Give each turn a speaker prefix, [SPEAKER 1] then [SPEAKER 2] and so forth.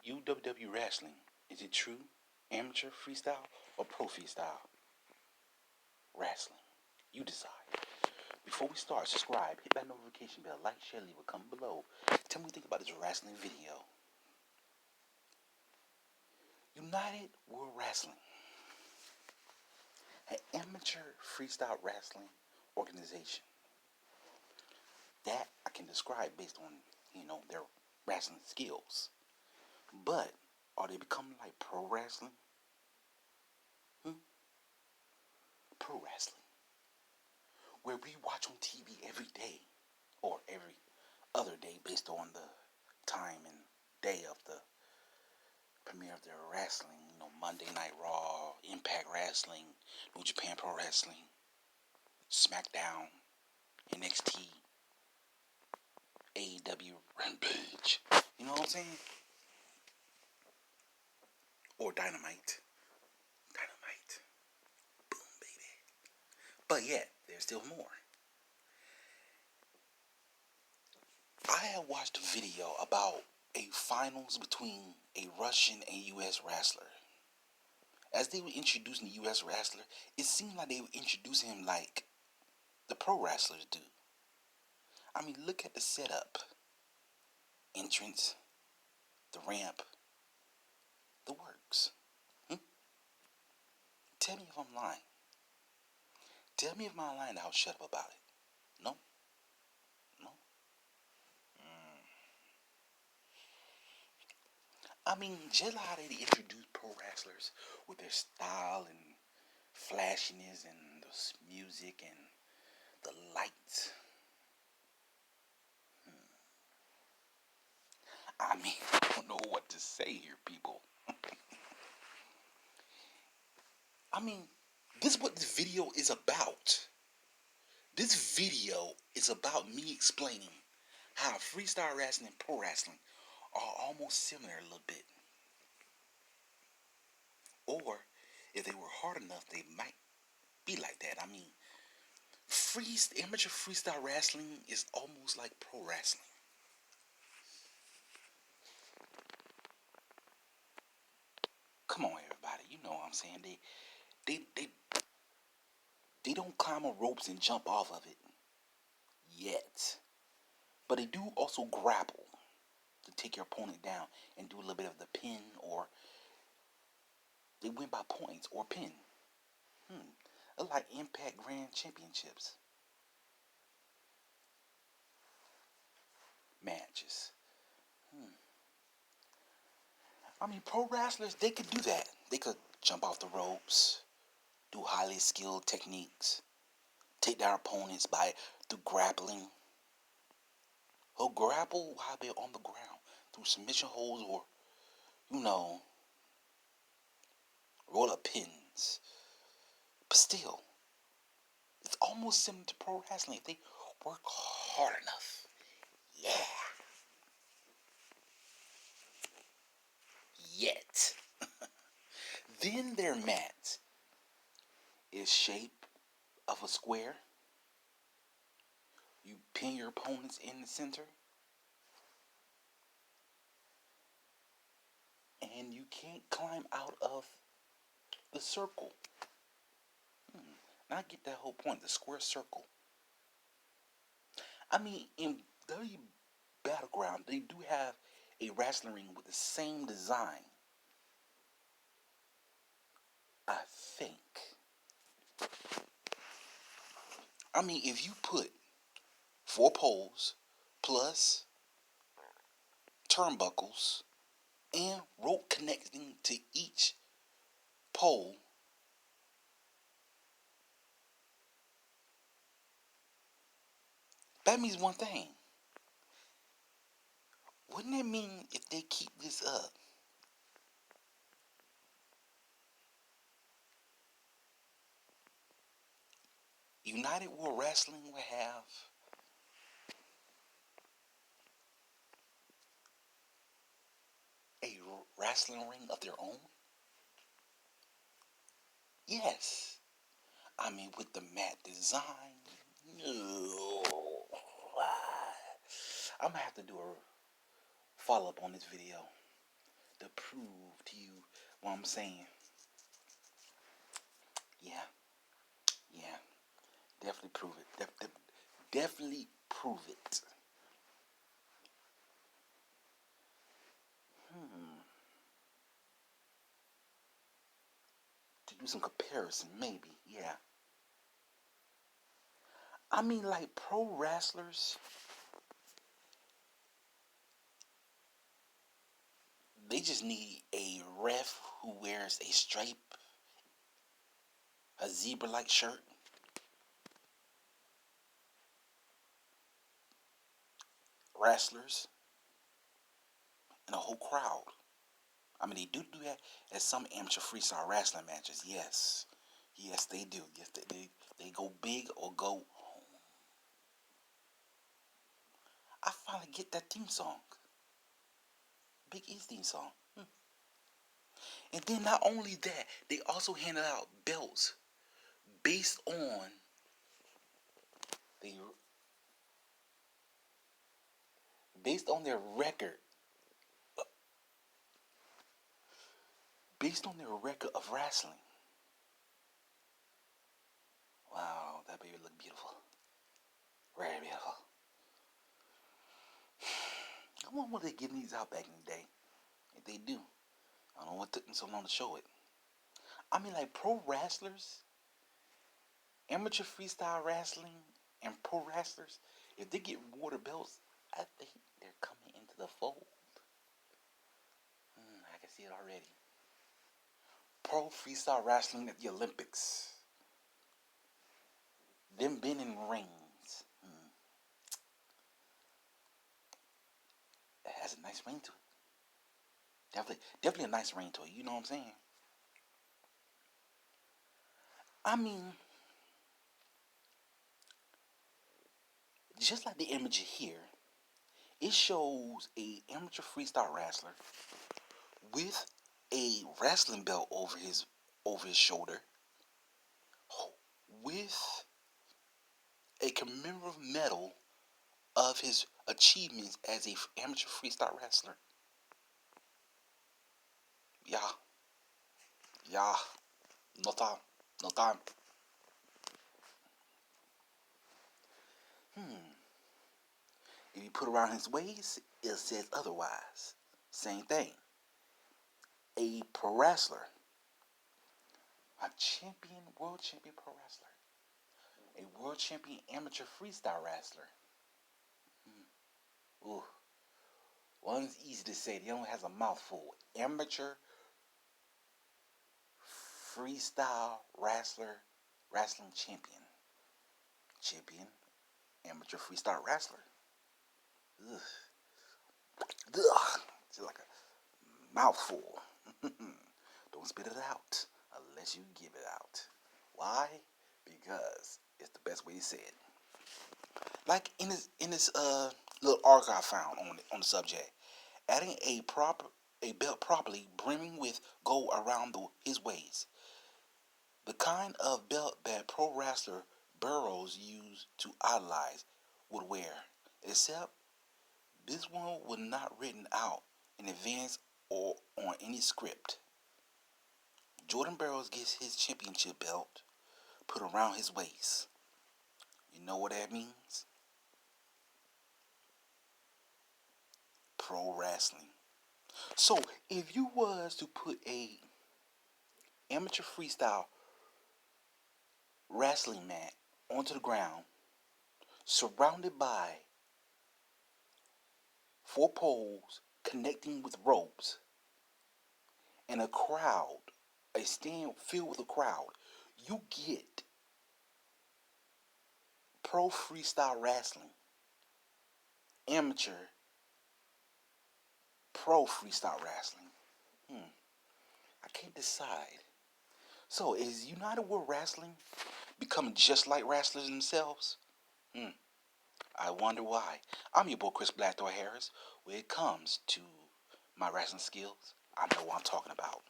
[SPEAKER 1] UWW Wrestling, is it true, amateur freestyle, or pro freestyle wrestling? You decide. Before we start, subscribe, hit that notification bell, like, share, leave a comment below. Tell me what you think about this wrestling video. United World Wrestling, an amateur freestyle wrestling organization that I can describe based on, their wrestling skills. But are they becoming like pro wrestling? Pro wrestling, where we watch on TV every day or every other day based on the time and day of the premiere of their wrestling. Monday Night Raw, Impact Wrestling, New Japan Pro Wrestling, SmackDown, NXT, AEW Rampage. You know what I'm saying? Or Dynamite. Boom, baby. But yet, there's still more. I have watched a video about a finals between a Russian and U.S. wrestler. As they were introducing the U.S. wrestler, it seemed like they were introducing him like the pro wrestlers do. I mean, look at the setup. Entrance, the ramp, the works. Tell me if I'm lying. Tell me if I'm lying, I'll shut up about it. No? I mean, just how they introduce pro wrestlers with their style and flashiness and the music and the lights. I mean, I don't know what to say here, people. I mean, this is what this video is about. This video is about me explaining how freestyle wrestling and pro wrestling are almost similar a little bit. Or, if they were hard enough, they might be like that. I mean, amateur freestyle wrestling is almost like pro wrestling. Come on, everybody. You know what I'm saying. They don't climb on ropes and jump off of it yet. But they do also grapple to take your opponent down and do a little bit of the pin, or they win by points or pin. Like Impact Grand Championships matches. I mean, pro wrestlers, they could do that. They could jump off the ropes, do highly skilled techniques, take down opponents through grappling. Or grapple while they're on the ground through submission holds, or, roll up pins. But still, it's almost similar to pro wrestling if they work hard enough. Yeah. Yet. Then their mat is shape of a square. You pin your opponents in the center. And you can't climb out of the circle. Now I get that whole point, the square circle. I mean, in W Battleground, they do have a wrestling ring with the same design. I think. I mean, if you put 4 poles plus turnbuckles and rope connecting to each pole, that means one thing. Wouldn't it mean if they keep this up, United World Wrestling will have a wrestling ring of their own? Yes. I mean, with the mat design. No. I'm going to have to do a follow-up on this video to prove to you what I'm saying. Yeah, yeah, definitely prove it. Definitely prove it. Hmm. To do some comparison, maybe. Yeah. I mean, like pro wrestlers, they just need a ref who wears a stripe, a zebra-like shirt, wrestlers, and a whole crowd. I mean, they do that at some amateur freestyle wrestling matches. Yes, yes, they do. Yes, they go big or go home. I finally get that theme song, Big E's theme song. And then not only that, they also handed out belts based on the their record, based on their record of wrestling. Wow, that baby look beautiful, very beautiful. I wonder what they giving these out back in the day. If they do, I don't know what took them so long to show it. I mean, like pro wrestlers, amateur freestyle wrestling, and pro wrestlers, if they get water belts, I think they're coming into the fold. I can see it already. Pro freestyle wrestling at the Olympics. Them being in rings. It has a nice ring to it. Definitely a nice ring to it. You know what I'm saying? I mean, just like the image here, it shows a amateur freestyle wrestler with a wrestling belt over his shoulder, with a commemorative medal of his achievements as a amateur freestyle wrestler. Yeah, yeah, no time, no time. If you put around his waist, it says otherwise. Same thing. A pro wrestler, a champion, world champion pro wrestler, a world champion amateur freestyle wrestler. Ooh, one's easy to say. The other one has a mouthful. Amateur freestyle wrestling champion. Champion, amateur freestyle wrestler. Ugh. Ugh. It's like a mouthful. Don't spit it out unless you give it out. Why? Because it's the best way to say it. Like in this little article I found on the subject, adding a belt properly brimming with gold around his waist, the kind of belt that pro wrestler Burroughs used to idolize would wear, except this one was not written out in advance or on any script. Jordan Burroughs gets his championship belt put around his waist. You know what that means? Pro wrestling. So if you was to put a amateur freestyle wrestling mat onto the ground, surrounded by four poles connecting with ropes, and a crowd, a stand filled with a crowd, you get pro freestyle wrestling, amateur pro freestyle wrestling. I can't decide. So is United World Wrestling becoming just like wrestlers themselves? I wonder why. I'm your boy Chris Blackthorn Harris. When it comes to my wrestling skills, I know what I'm talking about.